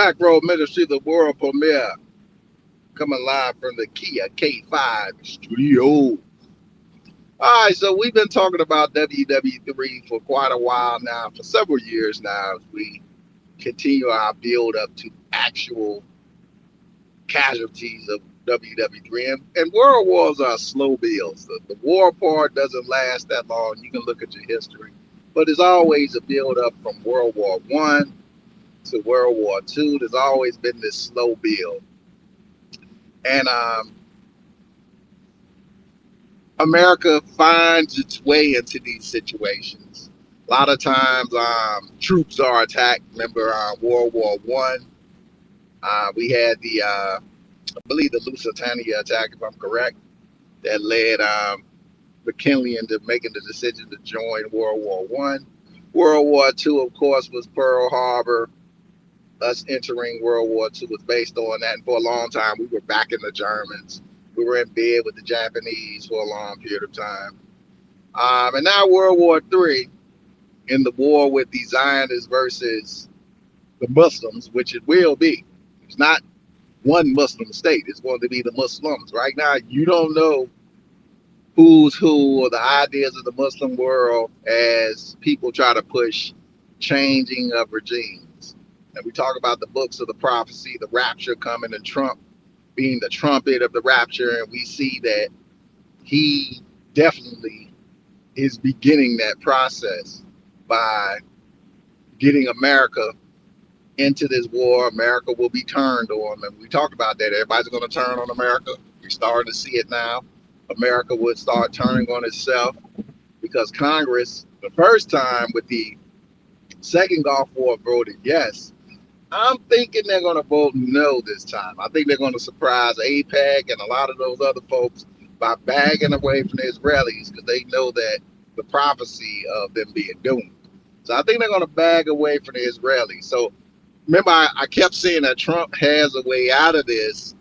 Back Row Ministry, the world premiere, coming live from the Kia K5 studio. All right, so we've been talking about WW3 for quite a while now, for several years now, as we continue our build up to actual casualties of WW3. And world wars are slow builds. The war part doesn't last that long. You can look at your history, but it's always a build up from World War One to World War II. There's always been this slow build. And America finds its way into these situations. A lot of times, troops are attacked. Remember, World War One, we had I believe, the Lusitania attack, if I'm correct, that led McKinley into making the decision to join World War One. World War Two, of course, was Pearl Harbor. Us entering World War II was based on that, and for a long time, we were backing the Germans. We were in bed with the Japanese for a long period of time. And now World War III, in the war with the Zionists versus the Muslims, which it will be. It's not one Muslim state. It's going to be the Muslims. Right now, you don't know who's who or the ideas of the Muslim world as people try to push changing of regimes. And we talk about the books of the prophecy, the rapture coming, and Trump being the trumpet of the rapture. And we see that he definitely is beginning that process by getting America into this war. America will be turned on. And we talked about that. Everybody's going to turn on America. We're starting to see it now. America would start turning on itself because Congress, the first time with the second Gulf War, voted yes. I'm thinking they're going to vote no this time. I think they're going to surprise AIPAC and a lot of those other folks by bagging away from the Israelis because they know that the prophecy of them being doomed. So I think they're going to bag away from the Israelis. So remember, I kept saying that Trump has a way out of this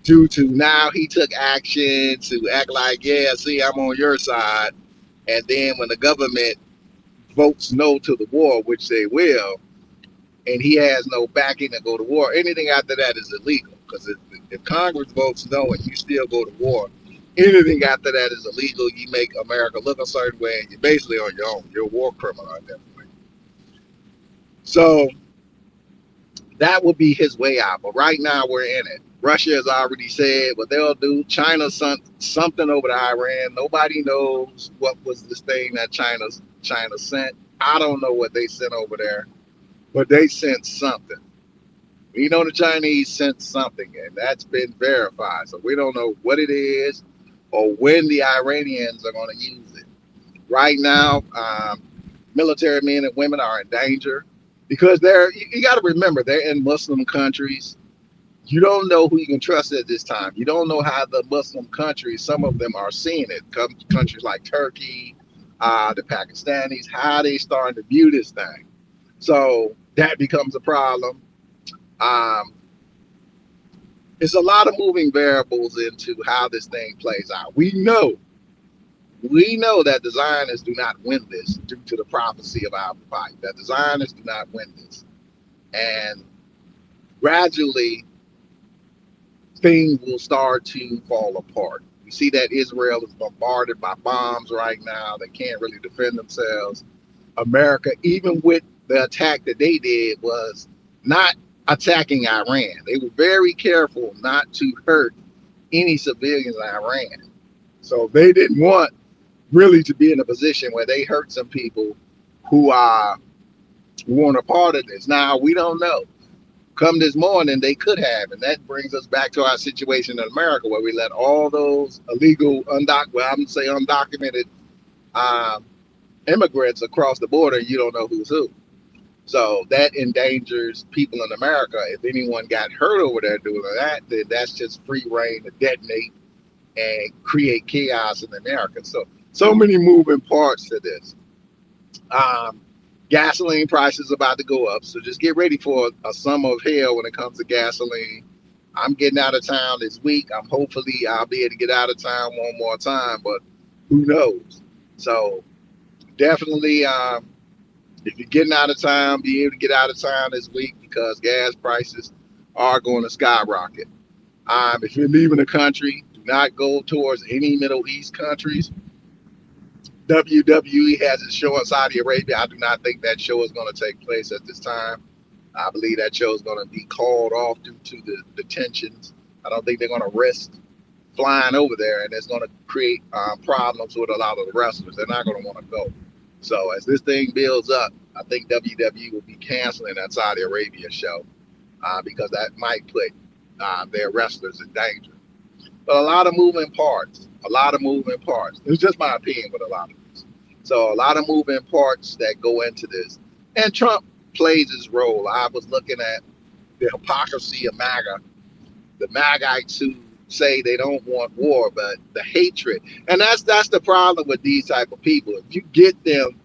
due to now he took action to act like, yeah, see, I'm on your side. And then when the government votes no to the war, which they will, and he has no backing to go to war, anything after that is illegal. Because if Congress votes no and you still go to war, anything after that is illegal. You make America look a certain way, and you're basically on your own. You're a war criminal at that point. So that would be his way out. But right now we're in it. Russia has already said what they'll do. China sent something over to Iran. Nobody knows what was this thing that China sent. I don't know what they sent over there, but they sent something. We know the Chinese sent something, and that's been verified. So we don't know what it is or when the Iranians are going to use it. Right now, military men and women are in danger because you got to remember, they're in Muslim countries. You don't know who you can trust at this time. You don't know how the Muslim countries, some of them are seeing it. Countries like Turkey, the Pakistanis, how they starting to view this thing. So that becomes a problem. It's a lot of moving variables into how this thing plays out. We know that the Zionists do not win this due to the prophecy of our fight. That the Zionists do not win this. And gradually, things will start to fall apart. You see that Israel is bombarded by bombs right now. They can't really defend themselves. America, even with the attack that they did, was not attacking Iran. They were very careful not to hurt any civilians in Iran. So they didn't want really to be in a position where they hurt some people who weren't a part of this. Now, we don't know. Come this morning, they could have. And that brings us back to our situation in America where we let all those illegal, undocumented immigrants across the border. You don't know who's who. So that endangers people in America. If anyone got hurt over there doing that, then that's just free reign to detonate and create chaos in America. So many moving parts to this. Gasoline prices about to go up, so just get ready for a summer of hell when it comes to gasoline. I'm getting out of town this week. Hopefully I'll be able to get out of town one more time, but who knows? So definitely If you're getting out of town, be able to get out of town this week because gas prices are going to skyrocket. If you're leaving the country, do not go towards any Middle East countries. WWE has a show in Saudi Arabia. I do not think that show is going to take place at this time. I believe that show is going to be called off due to the tensions. I don't think they're going to risk flying over there, and it's going to create problems with a lot of the wrestlers. They're not going to want to go. So as this thing builds up, I think WWE will be canceling that Saudi Arabia show because that might put their wrestlers in danger. But a lot of moving parts, a lot of moving parts. It's just my opinion with a lot of this. So a lot of moving parts that go into this. And Trump plays his role. I was looking at the hypocrisy of MAGA, the MAGites who say they don't want war, but the hatred. And that's the problem with these type of people. If you get them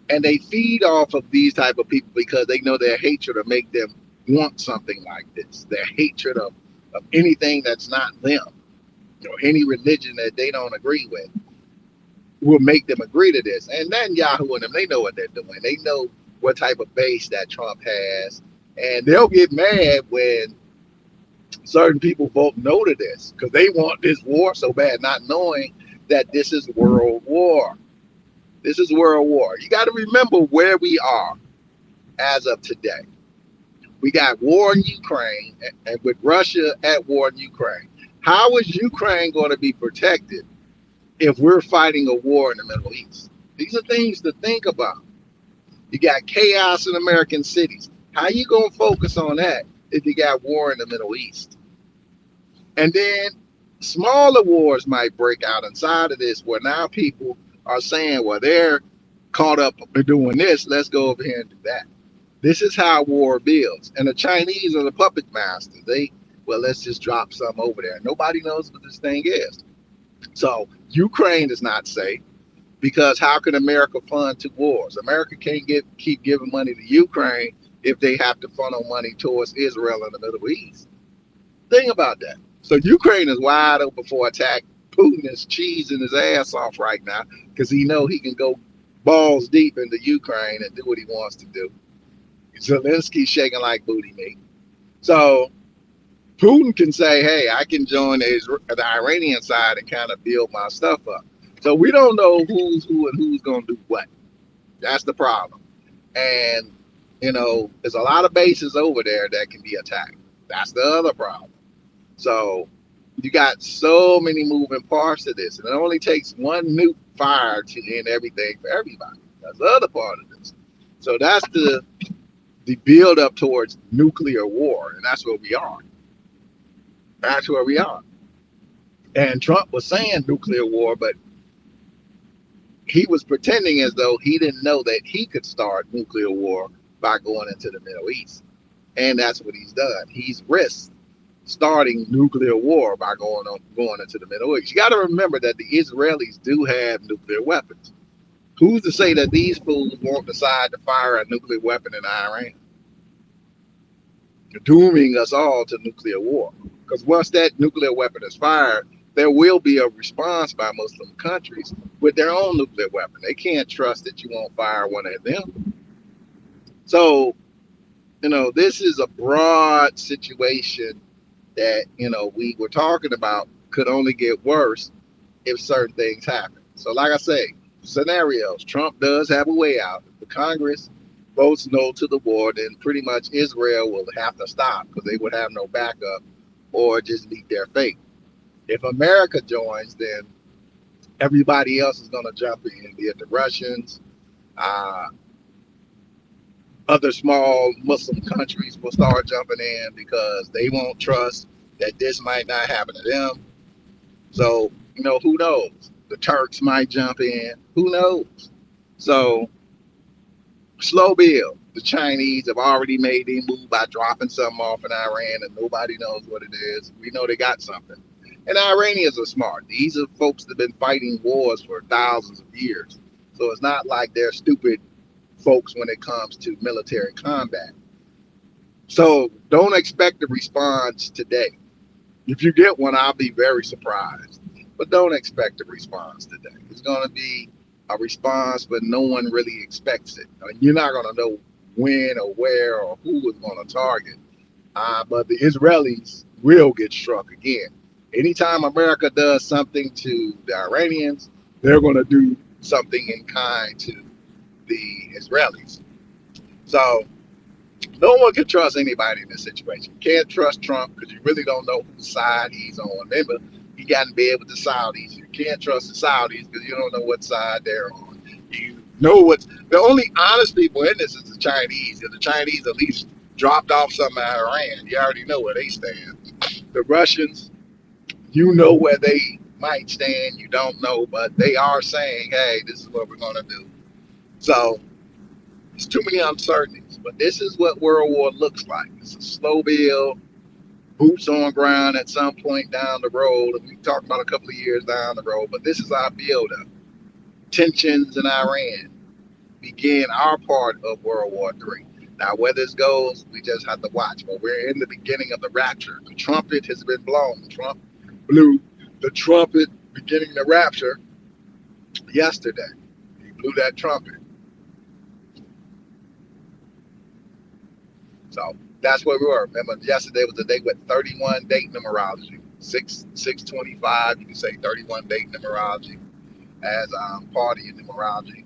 and they feed off of these type of people because they know their hatred will make them want something like this. Their hatred of anything that's not them, or any religion that they don't agree with, will make them agree to this. And then Yahoo and them, they know what they're doing. They know what type of base that Trump has. And they'll get mad when certain people vote no to this because they want this war so bad, not knowing that this is world war. This is world war. You got to remember where we are as of today. We got war in Ukraine, and with Russia at war in Ukraine. How is Ukraine going to be protected if we're fighting a war in the Middle East? These are things to think about. You got chaos in American cities. How you going to focus on that if you got war in the Middle East? And then smaller wars might break out inside of this where now people are saying, well, they're caught up in doing this. Let's go over here and do that. This is how war builds. And the Chinese are the puppet masters. Well, let's just drop some over there. Nobody knows what this thing is. So Ukraine is not safe because how can America fund two wars? America can't keep giving money to Ukraine if they have to funnel money towards Israel and the Middle East. Think about that. So Ukraine is wide open for attack. Putin is cheesing his ass off right now because he know he can go balls deep into Ukraine and do what he wants to do. Zelensky's shaking like booty meat. So Putin can say, hey, I can join the Iranian side and kind of build my stuff up. So we don't know who's who and who's going to do what. That's the problem. And, there's a lot of bases over there that can be attacked. That's the other problem. So you got so many moving parts to this. And it only takes one nuke fire to end everything for everybody. That's the other part of this. So that's the build up towards nuclear war. And that's where we are. That's where we are. And Trump was saying nuclear war, but he was pretending as though he didn't know that he could start nuclear war by going into the Middle East. And that's what he's done. He's risked starting nuclear war by going into the Middle East. You got to remember that the Israelis do have nuclear weapons. Who's to say that these fools won't decide to fire a nuclear weapon in Iran? Dooming us all to nuclear war. Because once that nuclear weapon is fired, there will be a response by Muslim countries with their own nuclear weapon. They can't trust that you won't fire one at them. So, this is a broad situation that, we were talking about could only get worse if certain things happen. So like I say, scenarios, Trump does have a way out. If the Congress votes no to the war, then pretty much Israel will have to stop because they would have no backup or just meet their fate. If America joins, then everybody else is going to jump in, be it the Russians, other small Muslim countries will start jumping in because they won't trust that this might not happen to them. So, who knows? The Turks might jump in. Who knows? So, slow build. The Chinese have already made their move by dropping something off in Iran and nobody knows what it is. We know they got something. And Iranians are smart. These are folks that have been fighting wars for thousands of years. So it's not like they're stupid folks when it comes to military combat. So don't expect a response today. If you get one, I'll be very surprised. But don't expect a response today. It's going to be a response, but no one really expects it. I mean, you're not going to know when or where or who is going to target. But the Israelis will get struck again. Anytime America does something to the Iranians, they're going to do something in kind to the Israelis. So no one can trust anybody in this situation. You can't trust Trump because you really don't know whose side he's on. Remember, he got in bed with the Saudis. You can't trust the Saudis because you don't know what side they're on. You know what's the only honest people in this is the Chinese. If the Chinese at least dropped off some of Iran, you already know where they stand. The Russians, you know where they might stand. You don't know, but they are saying, "Hey, this is what we're going to do." So there's too many uncertainties, but this is what World War looks like. It's a slow build, boots on ground at some point down the road. And we talked about a couple of years down the road, but this is our build up. Tensions in Iran begin our part of World War III. Now, where this goes, we just have to watch. But we're in the beginning of the rapture. The trumpet has been blown. Trump blew the trumpet beginning the rapture yesterday. He blew that trumpet. So that's where we were. Remember, yesterday was the day with 31 date numerology. 625, you can say 31 date numerology as party in numerology.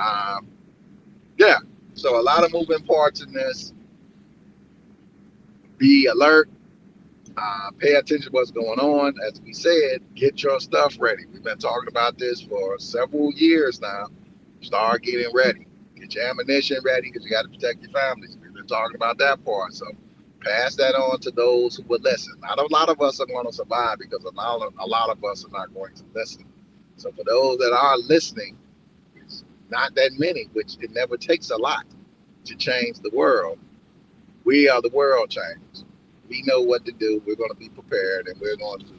Um, yeah, so a lot of moving parts in this. Be alert. Pay attention to what's going on. As we said, get your stuff ready. We've been talking about this for several years now. Start getting ready. Get your ammunition ready because you got to protect your families. We've been talking about that part. So pass that on to those who will listen. Not a lot of us are going to survive because a lot of us are not going to listen. So for those that are listening, it's not that many, which it never takes a lot to change the world. We are the world changers. We know what to do. We're going to be prepared and we're going to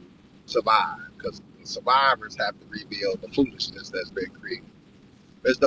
survive because the survivors have to rebuild the foolishness that's been created. Mr.